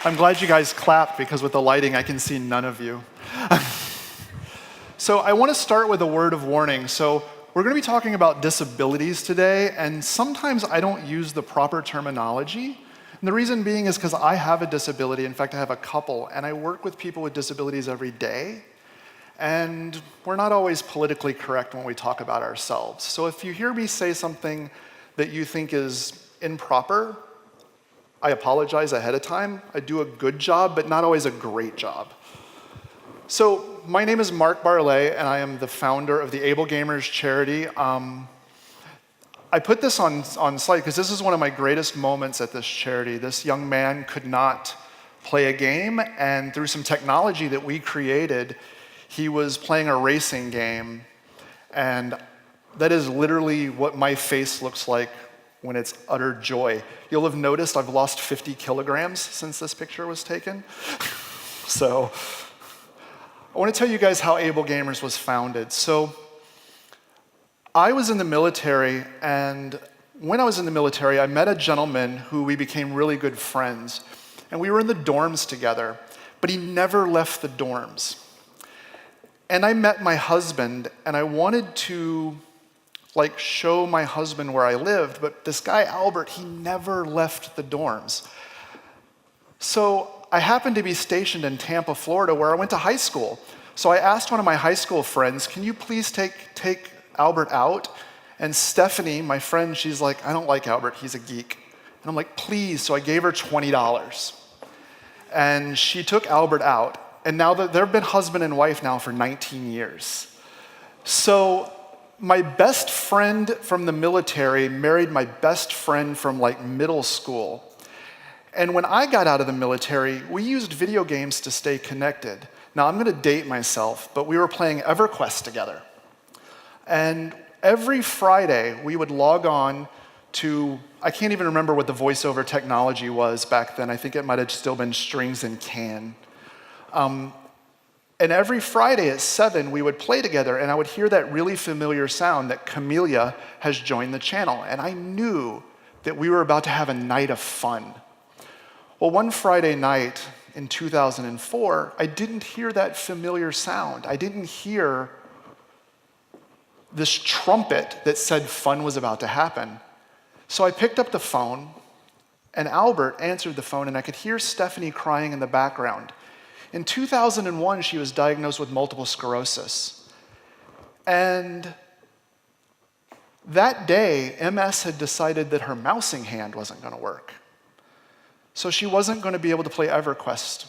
I'm glad you guys clapped because with the lighting, I can see none of you. So I want to start with a word of warning. So we're going to be talking about disabilities today, and sometimes I don't use the proper terminology. And the reason being is because I have a disability. In fact, I have a couple, and I work with people with disabilities every day. And we're not always politically correct when we talk about ourselves. So if you hear me say something that you think is improper, I apologize ahead of time. I do a good job, but not always a great job. So my name is Mark Barlet, and I am the founder of the AbleGamers charity. I put this on slide because this is one of my greatest moments at this charity. This young man could not play a game, and through some technology that we created, he was playing a racing game, and that is literally what my face looks like when it's utter joy. You'll have noticed I've lost 50 kilograms since this picture was taken. So I want to tell you guys how AbleGamers was founded. So I was in the military, and when I was in the military, I met a gentleman who we became really good friends. And we were in the dorms together, but he never left the dorms. And I met my husband, and I wanted to show my husband where I lived, but this guy, Albert, he never left the dorms. So I happened to be stationed in Tampa, Florida, where I went to high school. So I asked one of my high school friends, can you please take Albert out? And Stephanie, my friend, she's like, I don't like Albert, he's a geek. And I'm like, please. So I gave her $20. And she took Albert out. And now they've been husband and wife now for 19 years. So my best friend from the military married my best friend from middle school. And when I got out of the military, we used video games to stay connected. Now I'm going to date myself, but we were playing EverQuest together. And every Friday, we would log on to, I can't even remember what the voiceover technology was back then. I think it might have still been strings and can. And every Friday at 7, we would play together, and I would hear that really familiar sound that Camellia has joined the channel. And I knew that we were about to have a night of fun. Well, one Friday night in 2004, I didn't hear that familiar sound. I didn't hear this trumpet that said fun was about to happen. So I picked up the phone, and Albert answered the phone, and I could hear Stephanie crying in the background. In 2001, she was diagnosed with multiple sclerosis. And that day, MS had decided that her mousing hand wasn't going to work. So she wasn't going to be able to play EverQuest.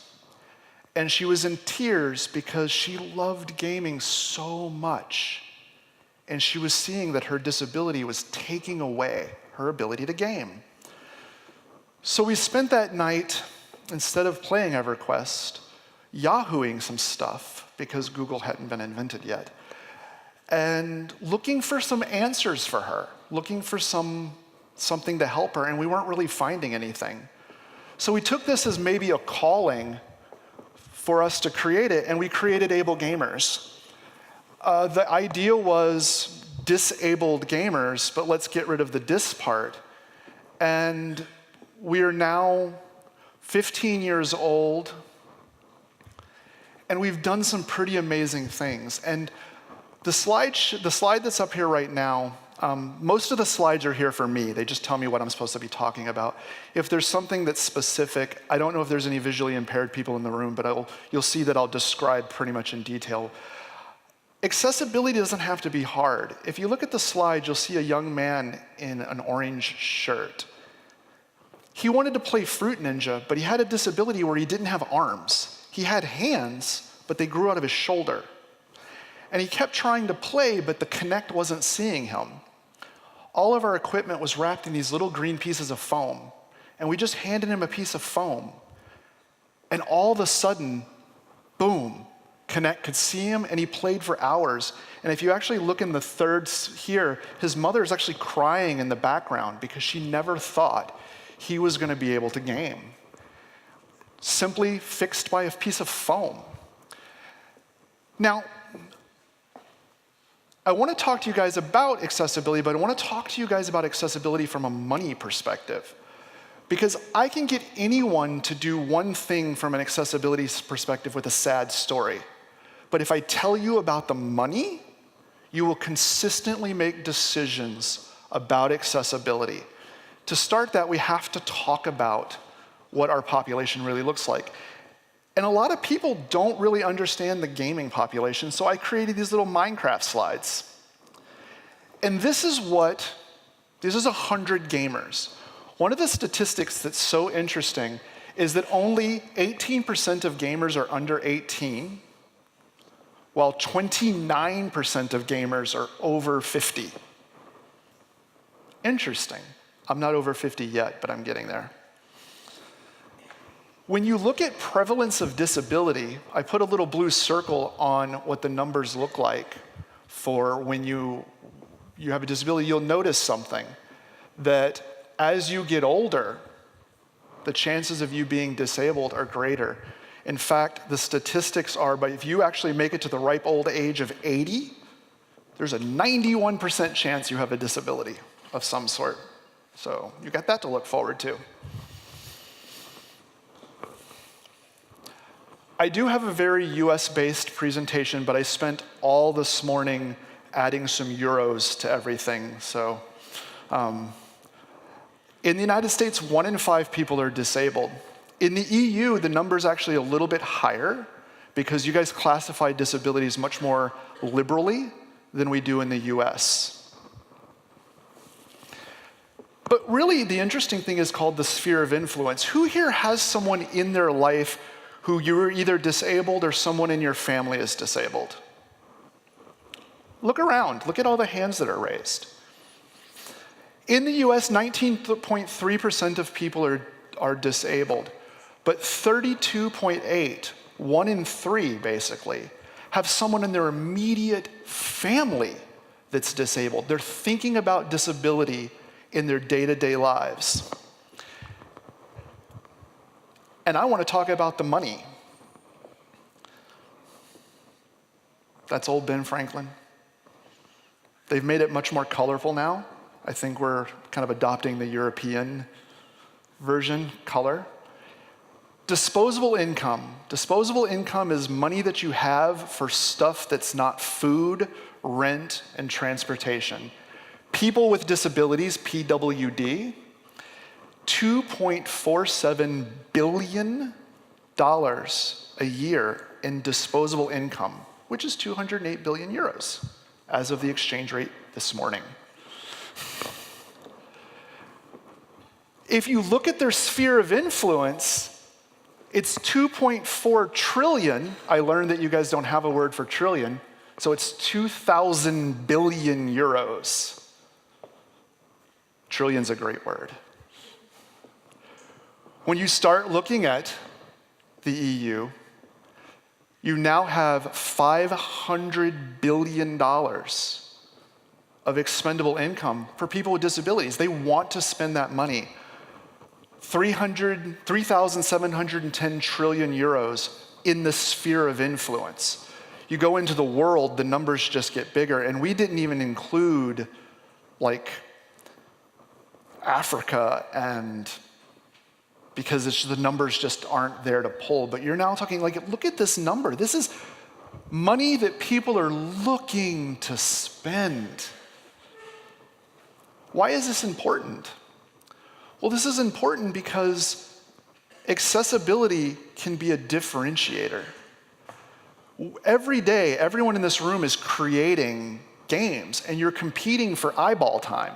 And she was in tears because she loved gaming so much. And she was seeing that her disability was taking away her ability to game. So we spent that night, instead of playing EverQuest, Yahooing some stuff, because Google hadn't been invented yet, and looking for some answers for her, looking for something to help her, and we weren't really finding anything. So we took this as maybe a calling for us to create it, and we created AbleGamers. The idea was disabled gamers, but let's get rid of the dis part. And we are now 15 years old, and we've done some pretty amazing things. And the slide that's up here right now, most of the slides are here for me. They just tell me what I'm supposed to be talking about. If there's something that's specific, I don't know if there's any visually impaired people in the room, but you'll see that I'll describe pretty much in detail. Accessibility doesn't have to be hard. If you look at the slide, you'll see a young man in an orange shirt. He wanted to play Fruit Ninja, but he had a disability where he didn't have arms. He had hands, but they grew out of his shoulder. And he kept trying to play, but the Kinect wasn't seeing him. All of our equipment was wrapped in these little green pieces of foam, and we just handed him a piece of foam. And all of a sudden, boom, Kinect could see him, and he played for hours. And if you actually look in the third here, his mother is actually crying in the background because she never thought he was going to be able to game. Simply fixed by a piece of foam. Now, I want to talk to you guys about accessibility, but I want to talk to you guys about accessibility from a money perspective. Because I can get anyone to do one thing from an accessibility perspective with a sad story. But if I tell you about the money, you will consistently make decisions about accessibility. To start that, we have to talk about what our population really looks like. And a lot of people don't really understand the gaming population, so I created these little Minecraft slides. And this is 100 gamers. One of the statistics that's so interesting is that only 18% of gamers are under 18, while 29% of gamers are over 50. Interesting. I'm not over 50 yet, but I'm getting there. When you look at prevalence of disability, I put a little blue circle on what the numbers look like for when you have a disability. You'll notice something, that as you get older, the chances of you being disabled are greater. In fact, the statistics are, but if you actually make it to the ripe old age of 80, there's a 91% chance you have a disability of some sort. So you got that to look forward to. I do have a very US-based presentation, but I spent all this morning adding some euros to everything. So in the United States, 1 in 5 people are disabled. In the EU, the number is actually a little bit higher because you guys classify disabilities much more liberally than we do in the US. But really, the interesting thing is called the sphere of influence. Who here has someone in their life who you're either disabled or someone in your family is disabled? Look around. Look at all the hands that are raised. In the US, 19.3% of people are disabled, but 32.8, 1 in 3 basically, have someone in their immediate family that's disabled. They're thinking about disability in their day-to-day lives. And I want to talk about the money. That's old Ben Franklin. They've made it much more colorful now. I think we're kind of adopting the European version, color. Disposable income. Disposable income is money that you have for stuff that's not food, rent, and transportation. People with disabilities, PWD, $2.47 billion a year in disposable income, which is 208 billion euros as of the exchange rate this morning. If you look at their sphere of influence, it's 2.4 trillion. I learned that you guys don't have a word for trillion, so it's 2,000 billion euros. Trillion's a great word. When you start looking at the EU, you now have $500 billion of expendable income for people with disabilities. They want to spend that money. 3,710 trillion euros in the sphere of influence. You go into the world, the numbers just get bigger, and we didn't even include like Africa, and because the numbers just aren't there to pull. But you're now talking like, look at this number. This is money that people are looking to spend. Why is this important? Well, this is important because accessibility can be a differentiator. Every day, everyone in this room is creating games, and you're competing for eyeball time.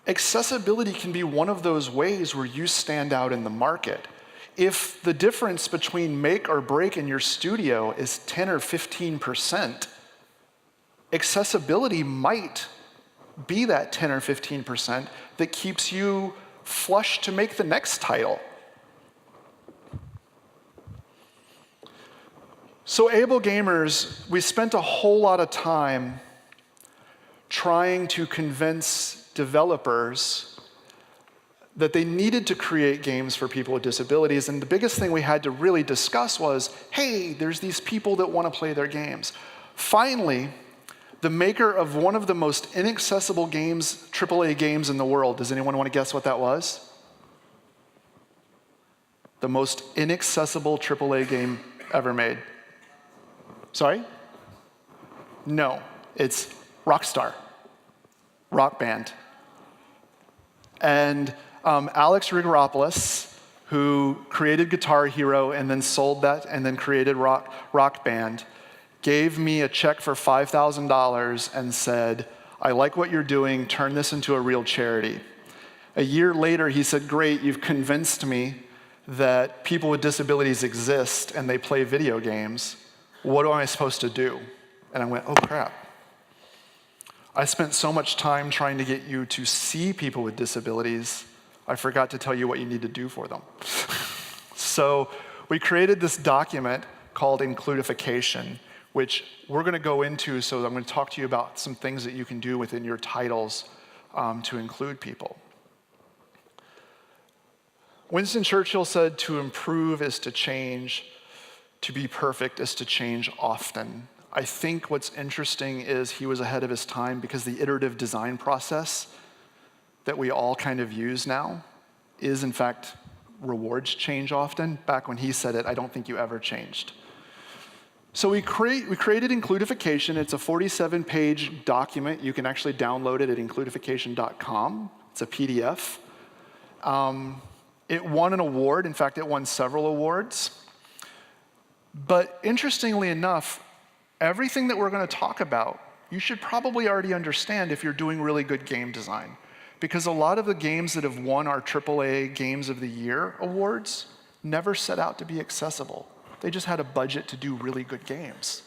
Accessibility can be one of those ways where you stand out in the market. If the difference between make or break in your studio is 10 or 15%, accessibility might be that 10 or 15% that keeps you flush to make the next title. So AbleGamers, we spent a whole lot of time trying to convince developers that they needed to create games for people with disabilities, and the biggest thing we had to really discuss was, hey, there's these people that want to play their games. Finally, the maker of one of the most inaccessible games, AAA games in the world. Does anyone want to guess what that was? The most inaccessible AAA game ever made. Sorry? No, it's Rockstar, Rock Band. And Alex Rigoropoulos, who created Guitar Hero and then sold that and then created Rock Band, gave me a check for $5,000 and said, I like what you're doing, turn this into a real charity. A year later, he said, great, you've convinced me that people with disabilities exist and they play video games. What am I supposed to do? And I went, oh crap. I spent so much time trying to get you to see people with disabilities, I forgot to tell you what you need to do for them. So we created this document called Includification, which we're going to go into, so I'm going to talk to you about some things that you can do within your titles to include people. Winston Churchill said, to improve is to change, to be perfect is to change often. I think what's interesting is he was ahead of his time because the iterative design process that we all kind of use now is, in fact, rewards change often. Back when he said it, I don't think you ever changed. So we created Includification. It's a 47-page document. You can actually download it at includification.com. It's a PDF. It won an award. In fact, it won several awards. But interestingly enough, everything that we're going to talk about, you should probably already understand if you're doing really good game design. Because a lot of the games that have won our AAA Games of the Year awards never set out to be accessible. They just had a budget to do really good games.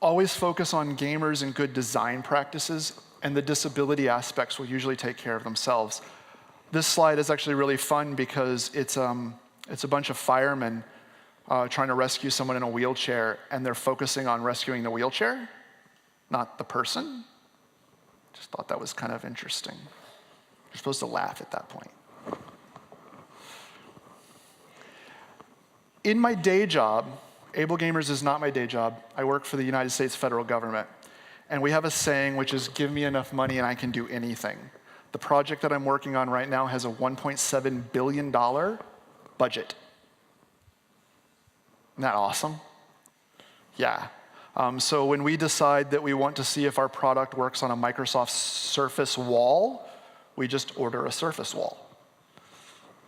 Always focus on gamers and good design practices, and the disability aspects will usually take care of themselves. This slide is actually really fun because it's a bunch of firemen trying to rescue someone in a wheelchair, and they're focusing on rescuing the wheelchair, not the person. Just thought that was kind of interesting. You're supposed to laugh at that point. In my day job, AbleGamers is not my day job. I work for the United States federal government. And we have a saying, which is, give me enough money and I can do anything. The project that I'm working on right now has a $1.7 billion budget. Isn't that awesome? Yeah. So when we decide that we want to see if our product works on a Microsoft Surface wall, we just order a Surface wall.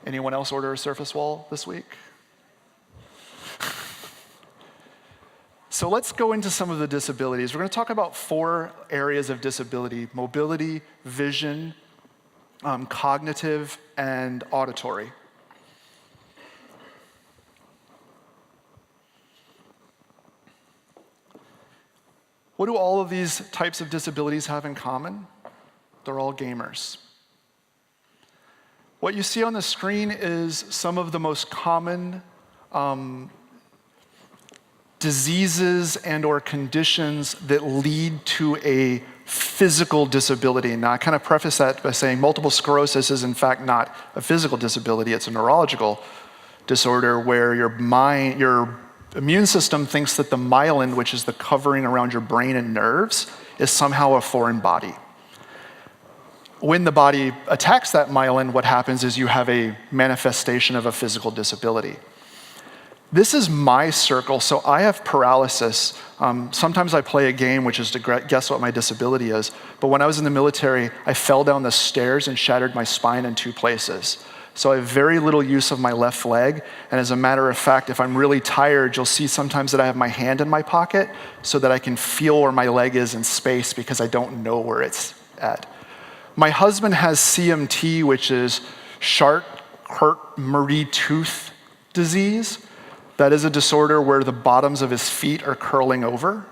Anyone else order a Surface wall this week? So let's go into some of the disabilities. We're going to talk about 4 areas of disability: mobility, vision, cognitive, and auditory. What do all of these types of disabilities have in common? They're all gamers. What you see on the screen is some of the most common diseases and or conditions that lead to a physical disability. Now, I kind of preface that by saying multiple sclerosis is in fact not a physical disability, it's a neurological disorder where your immune system thinks that the myelin, which is the covering around your brain and nerves, is somehow a foreign body. When the body attacks that myelin, what happens is you have a manifestation of a physical disability. This is my circle, so I have paralysis. Sometimes I play a game, which is to guess what my disability is, but when I was in the military, I fell down the stairs and shattered my spine in 2 places. So I have very little use of my left leg, and as a matter of fact, if I'm really tired, you'll see sometimes that I have my hand in my pocket so that I can feel where my leg is in space because I don't know where it's at. My husband has CMT, which is Charcot-Marie-Tooth disease. That is a disorder where the bottoms of his feet are curling over.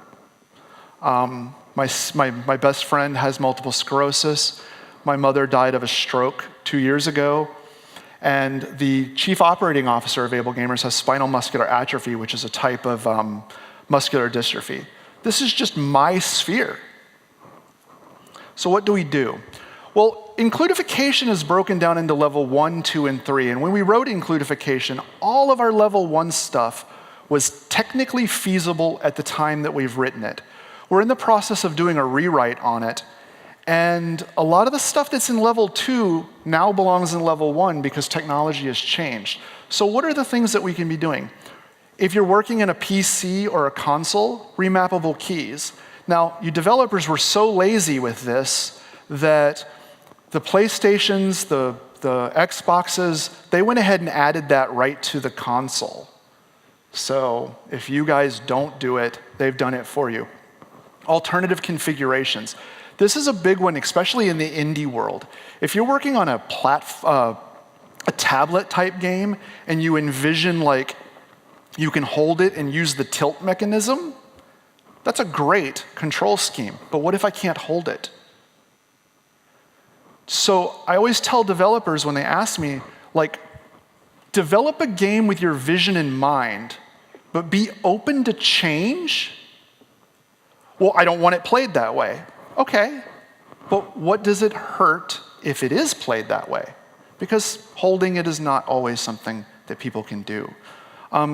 My best friend has multiple sclerosis. My mother died of a stroke 2 years ago. And the chief operating officer of AbleGamers has spinal muscular atrophy, which is a type of muscular dystrophy. This is just my sphere. So what do we do? Well, Includification is broken down into level 1, 2, and 3. And when we wrote Includification, all of our level 1 stuff was technically feasible at the time that we've written it. We're in the process of doing a rewrite on it, and a lot of the stuff that's in level 2 now belongs in level 1 because technology has changed. So what are the things that we can be doing? If you're working in a PC or a console, remappable keys. Now, you developers were so lazy with this that the PlayStations, the Xboxes, they went ahead and added that right to the console. So if you guys don't do it, they've done it for you. Alternative configurations. This is a big one, especially in the indie world. If you're working on a tablet type game and you envision like you can hold it and use the tilt mechanism, that's a great control scheme. But what if I can't hold it? So I always tell developers when they ask me, like, develop a game with your vision in mind, but be open to change. Well, I don't want it played that way. Okay, but what does it hurt if it is played that way? Because holding it is not always something that people can do.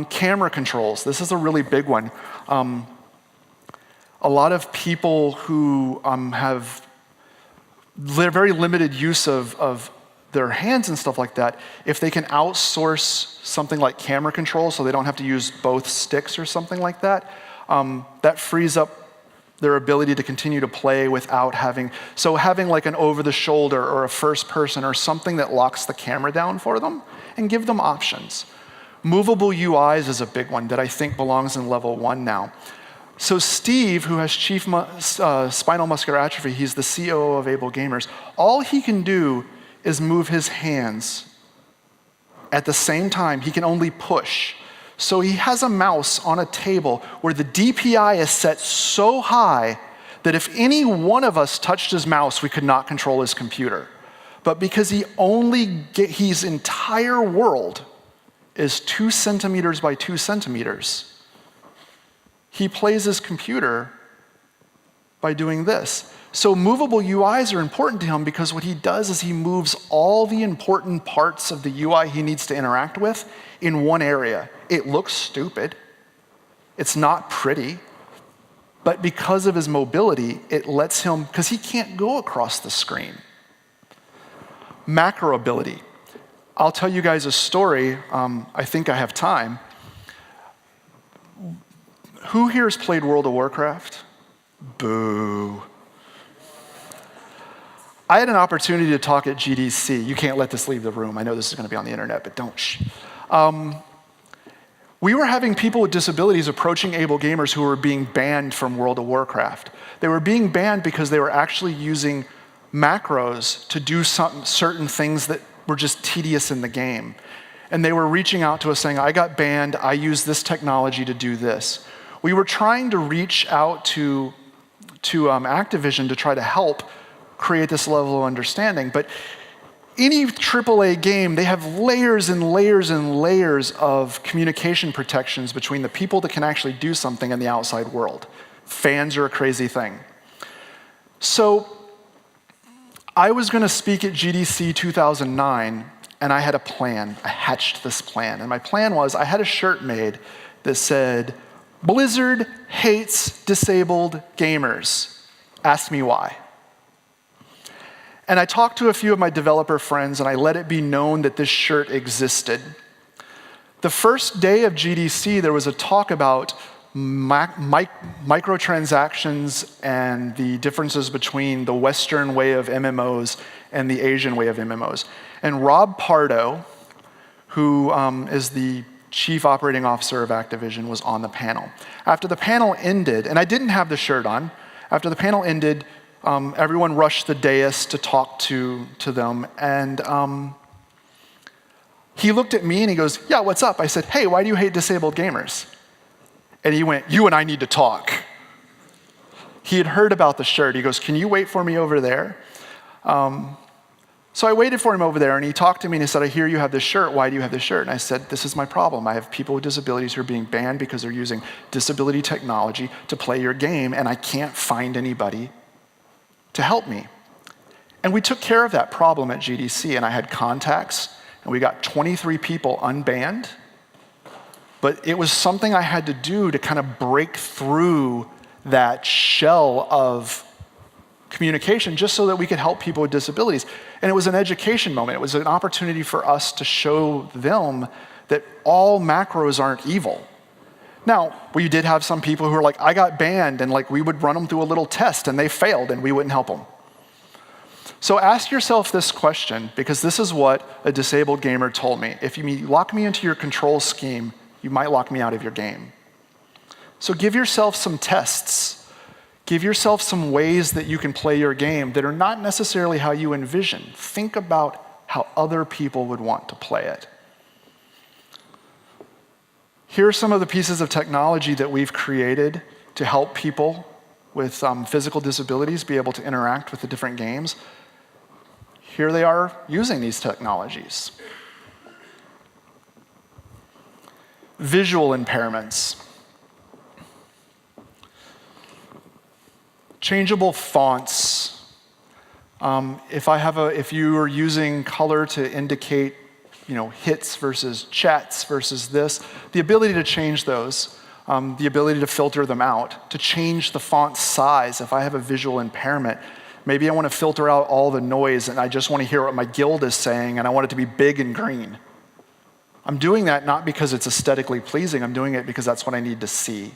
Camera controls, this is a really big one. A lot of people who have very limited use of their hands and stuff like that, if they can outsource something like camera control so they don't have to use both sticks or something like that, that frees up their ability to continue to play without having like an over-the-shoulder or a first person or something that locks the camera down for them and give them options. Movable UIs is a big one that I think belongs in level 1 now. So Steve, who has chief spinal muscular atrophy, he's the COO of AbleGamers, all he can do is move his hands. At the same time, he can only push. So he has a mouse on a table where the DPI is set so high that if any one of us touched his mouse, we could not control his computer. But because his entire world is 2 centimeters by 2 centimeters, he plays his computer by doing this. So movable UIs are important to him because what he does is he moves all the important parts of the UI he needs to interact with in one area. It looks stupid. It's not pretty. But because of his mobility, it lets him, because he can't go across the screen. Macro ability. I'll tell you guys a story. I think I have time. Who here has played World of Warcraft? Boo. I had an opportunity to talk at GDC. You can't let this leave the room. I know this is going to be on the internet, but don't. We were having people with disabilities approaching AbleGamers who were being banned from World of Warcraft. They were being banned because they were actually using macros to do certain things that were just tedious in the game. And they were reaching out to us saying, I got banned, I use this technology to do this. We were trying to reach out to Activision to try to help create this level of understanding. But any AAA game, they have layers and layers and layers of communication protections between the people that can actually do something and the outside world. Fans are a crazy thing. So I was going to speak at GDC 2009, and I had a plan. I hatched this plan. And my plan was I had a shirt made that said, Blizzard hates disabled gamers. Ask me why. And I talked to a few of my developer friends, and I let it be known that this shirt existed. The first day of GDC, there was a talk about microtransactions and the differences between the Western way of MMOs and the Asian way of MMOs. And Rob Pardo, who is the Chief Operating Officer of Activision, was on the panel. After the panel ended, and I didn't have the shirt on, after the panel ended, everyone rushed the dais to talk to them, and he looked at me and he goes, yeah, what's up? I said, hey, why do you hate disabled gamers? And he went, you and I need to talk. He had heard about the shirt. He goes, can you wait for me over there? So I waited for him over there, and he talked to me and he said, I hear you have this shirt. Why do you have this shirt? And I said, this is my problem. I have people with disabilities who are being banned because they're using disability technology to play your game, and I can't find anybody to help me. And we took care of that problem at GDC, and I had contacts, and we got 23 people unbanned. But it was something I had to do to kind of break through that shell of communication just so that we could help people with disabilities. And it was an education moment. It was an opportunity for us to show them that all macros aren't evil. Now, we did have some people who were like, I got banned, and like we would run them through a little test and they failed and we wouldn't help them. So ask yourself this question, because this is what a disabled gamer told me. If you lock me into your control scheme, you might lock me out of your game. So give yourself some tests. Give yourself some ways that you can play your game that are not necessarily how you envision. Think about how other people would want to play it. Here are some of the pieces of technology that we've created to help people with physical disabilities be able to interact with the different games. Here they are using these technologies. Visual impairments. Changeable fonts. If you are using color to indicate, hits versus chats versus this, the ability to change those, the ability to filter them out, to change the font size. If I have a visual impairment, maybe I want to filter out all the noise and I just want to hear what my guild is saying and I want it to be big and green. I'm doing that not because it's aesthetically pleasing, I'm doing it because that's what I need to see.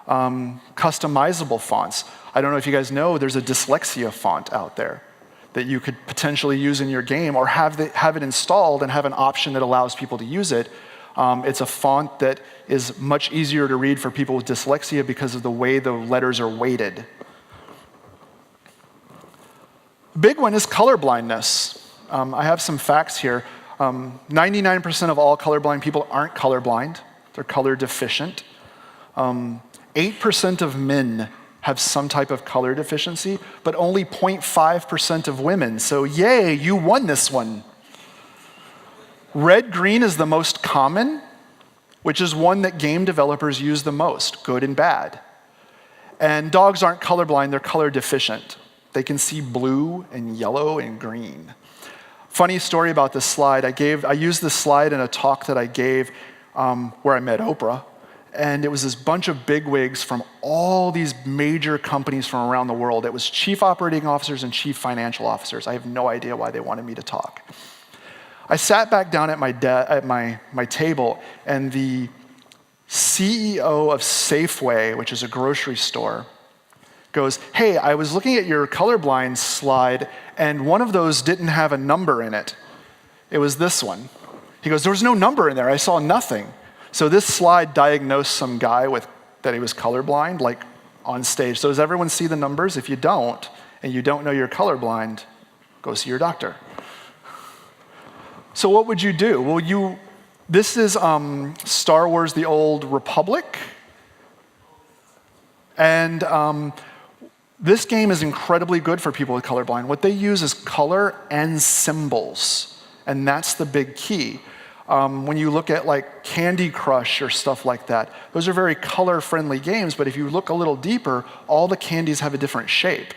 Customizable fonts. I don't know if you guys know, there's a dyslexia font out there that you could potentially use in your game or have it installed and have an option that allows people to use it. It's a font that is much easier to read for people with dyslexia because of the way the letters are weighted. The big one is colorblindness. I have some facts here. 99% of all colorblind people aren't colorblind. They're color deficient. 8% of men have some type of color deficiency, but only 0.5% of women. So yay, you won this one. Red-green is the most common, which is one that game developers use the most, good and bad. And dogs aren't colorblind, they're color deficient. They can see blue and yellow and green. Funny story about this slide. I used this slide in a talk that I gave where I met Oprah. And it was this bunch of bigwigs from all these major companies from around the world. It was chief operating officers and chief financial officers. I have no idea why they wanted me to talk. I sat back down at my table, and the CEO of Safeway, which is a grocery store, goes, hey, I was looking at your colorblind slide, and one of those didn't have a number in it. It was this one. He goes, there was no number in there. I saw nothing. So this slide diagnosed some guy that he was colorblind, like on stage. So does everyone see the numbers? If you don't, and you don't know you're colorblind, go see your doctor. So what would you do? Well, this is Star Wars: The Old Republic. And this game is incredibly good for people with colorblind. What they use is color and symbols, and that's the big key. When you look at like Candy Crush or stuff like that, those are very color-friendly games, but if you look a little deeper, all the candies have a different shape.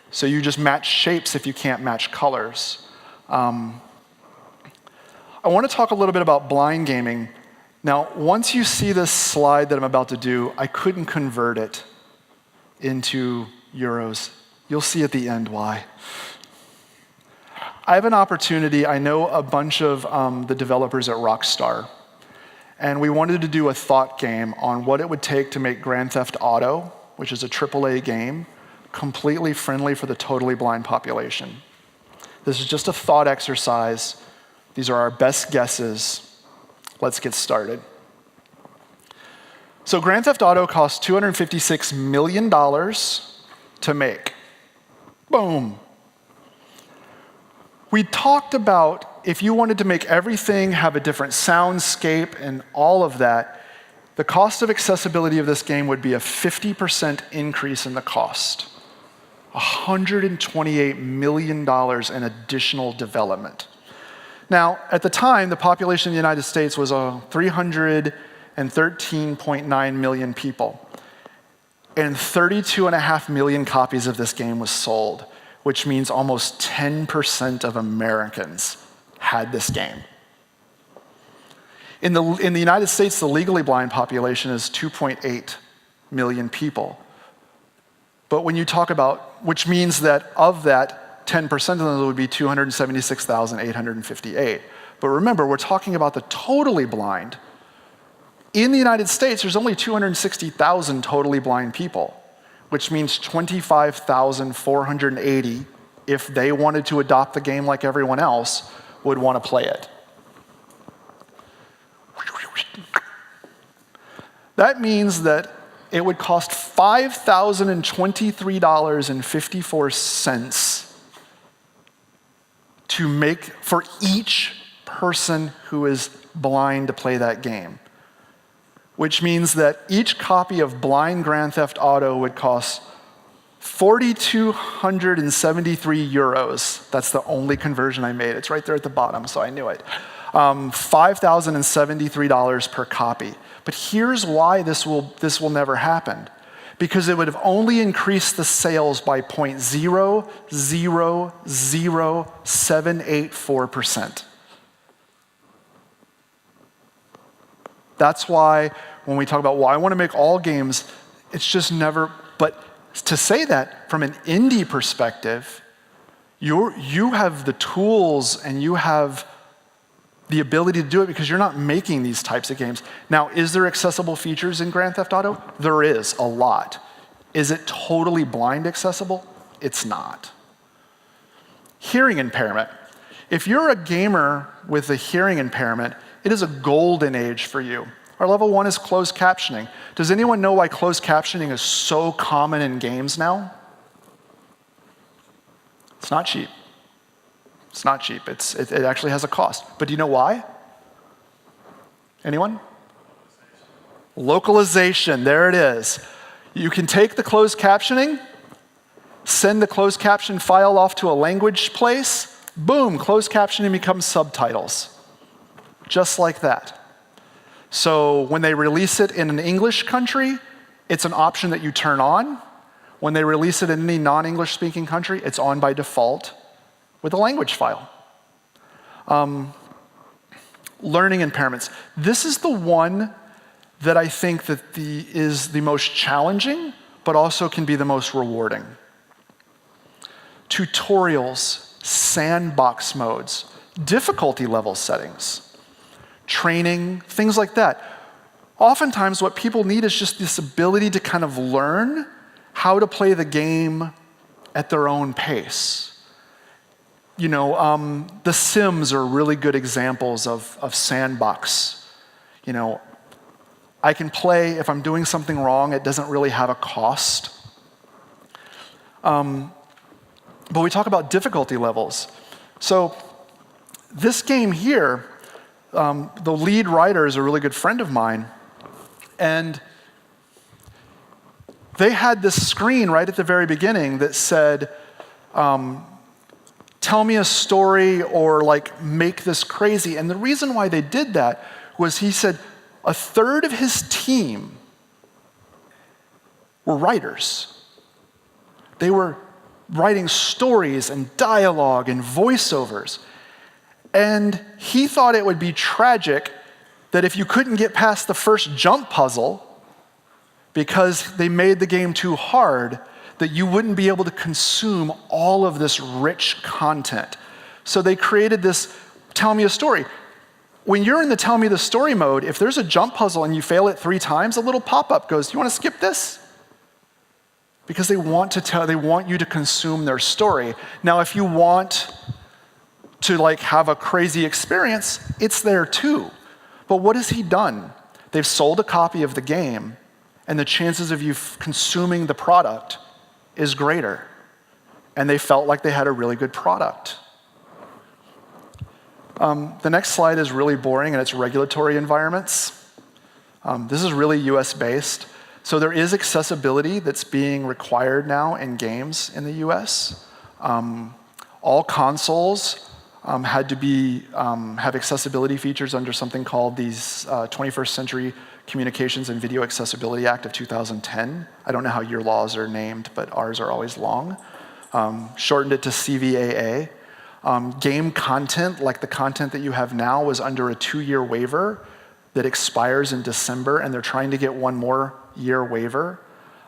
So you just match shapes if you can't match colors. I want to talk a little bit about blind gaming. Now, once you see this slide that I'm about to do, I couldn't convert it into euros. You'll see at the end why. I have an opportunity. I know a bunch of the developers at Rockstar, and we wanted to do a thought game on what it would take to make Grand Theft Auto, which is a AAA game, completely friendly for the totally blind population. This is just a thought exercise. These are our best guesses. Let's get started. So Grand Theft Auto cost $256 million to make. Boom. We talked about if you wanted to make everything have a different soundscape and all of that, the cost of accessibility of this game would be a 50% increase in the cost. $128 million in additional development. Now, at the time, the population of the United States was 313.9 million people. And 32.5 million copies of this game was sold, which means almost 10% of Americans had this game. In the United States, the legally blind population is 2.8 million people. But when you talk about, which means that of that, 10% of those would be 276,858. But remember, we're talking about the totally blind. In the United States, there's only 260,000 totally blind people, which means 25,480, if they wanted to adopt the game like everyone else, would want to play it. That means that it would cost $5,023.54 to make for each person who is blind to play that game, which means that each copy of blind Grand Theft Auto would cost 4,273 euros. That's the only conversion I made. It's right there at the bottom, so I knew it. $5,073 per copy. But here's why this will never happen. Because it would have only increased the sales by 0.000784%. That's why when we talk about, well, I want to make all games, it's just never, but to say that from an indie perspective, you have the tools and you have the ability to do it because you're not making these types of games. Now, is there accessible features in Grand Theft Auto? There is, a lot. Is it totally blind accessible? It's not. Hearing impairment. If you're a gamer with a hearing impairment, it is a golden age for you. Our level 1 is closed captioning. Does anyone know why closed captioning is so common in games now? It's not cheap. It's not cheap. It actually has a cost. But do you know why? Anyone? Localization. There it is. You can take the closed captioning, send the closed caption file off to a language place, boom, closed captioning becomes subtitles. Just like that. So when they release it in an English country, it's an option that you turn on. When they release it in any non-English speaking country, it's on by default with a language file. Learning impairments. This is the one that I think that is the most challenging, but also can be the most rewarding. Tutorials, sandbox modes, difficulty level settings, training, things like that. Oftentimes what people need is just this ability to kind of learn how to play the game at their own pace. You know, The Sims are really good examples of sandbox. You know, I can play, if I'm doing something wrong, it doesn't really have a cost. But we talk about difficulty levels. So this game here, the lead writer is a really good friend of mine, and they had this screen right at the very beginning that said, tell me a story or like make this crazy. And the reason why they did that was he said a third of his team were writers. They were writing stories and dialogue and voiceovers. And he thought it would be tragic that if you couldn't get past the first jump puzzle because they made the game too hard, that you wouldn't be able to consume all of this rich content. So they created this tell me a story. When you're in the tell me the story mode, if there's a jump puzzle and you fail it 3 times, a little pop-up goes, do you want to skip this? Because they want you to consume their story. Now, if you want to like have a crazy experience, it's there too. But what has he done? They've sold a copy of the game, and the chances of you consuming the product is greater. And they felt like they had a really good product. The next slide is really boring, and it's regulatory environments. This is really US-based. So there is accessibility that's being required now in games in the US. All consoles had to have accessibility features under something called the 21st Century Communications and Video Accessibility Act of 2010. I don't know how your laws are named, but ours are always long. Shortened it to CVAA. Game content, like the content that you have now, was under a 2-year waiver that expires in December, and they're trying to get one more year waiver.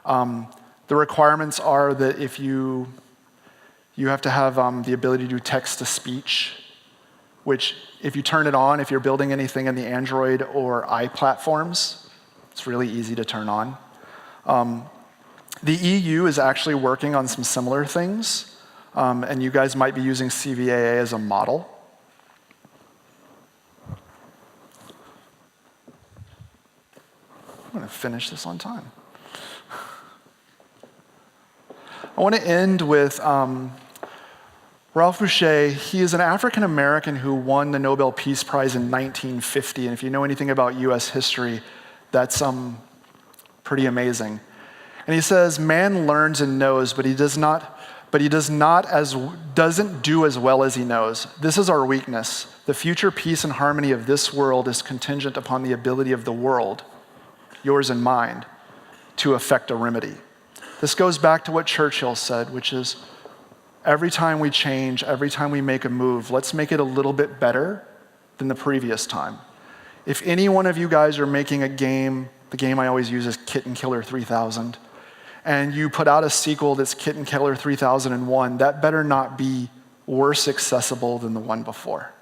The requirements are that if you have to have the ability to do text-to-speech, which if you turn it on, if you're building anything in the Android or i platforms, it's really easy to turn on. The EU is actually working on some similar things, and you guys might be using CVAA as a model. I'm going to finish this on time. I want to end with Ralph Boucher. He is an African American who won the Nobel Peace Prize in 1950, and if you know anything about US history, that's pretty amazing. And he says, man learns and knows, but he doesn't do as well as he knows. This is our weakness. The future peace and harmony of this world is contingent upon the ability of the world, yours and mine, to effect a remedy. This goes back to what Churchill said, which is, every time we change, every time we make a move, let's make it a little bit better than the previous time. If any one of you guys are making a game, the game I always use is Kitten Killer 3000, and you put out a sequel that's Kitten Killer 3001, that better not be worse accessible than the one before.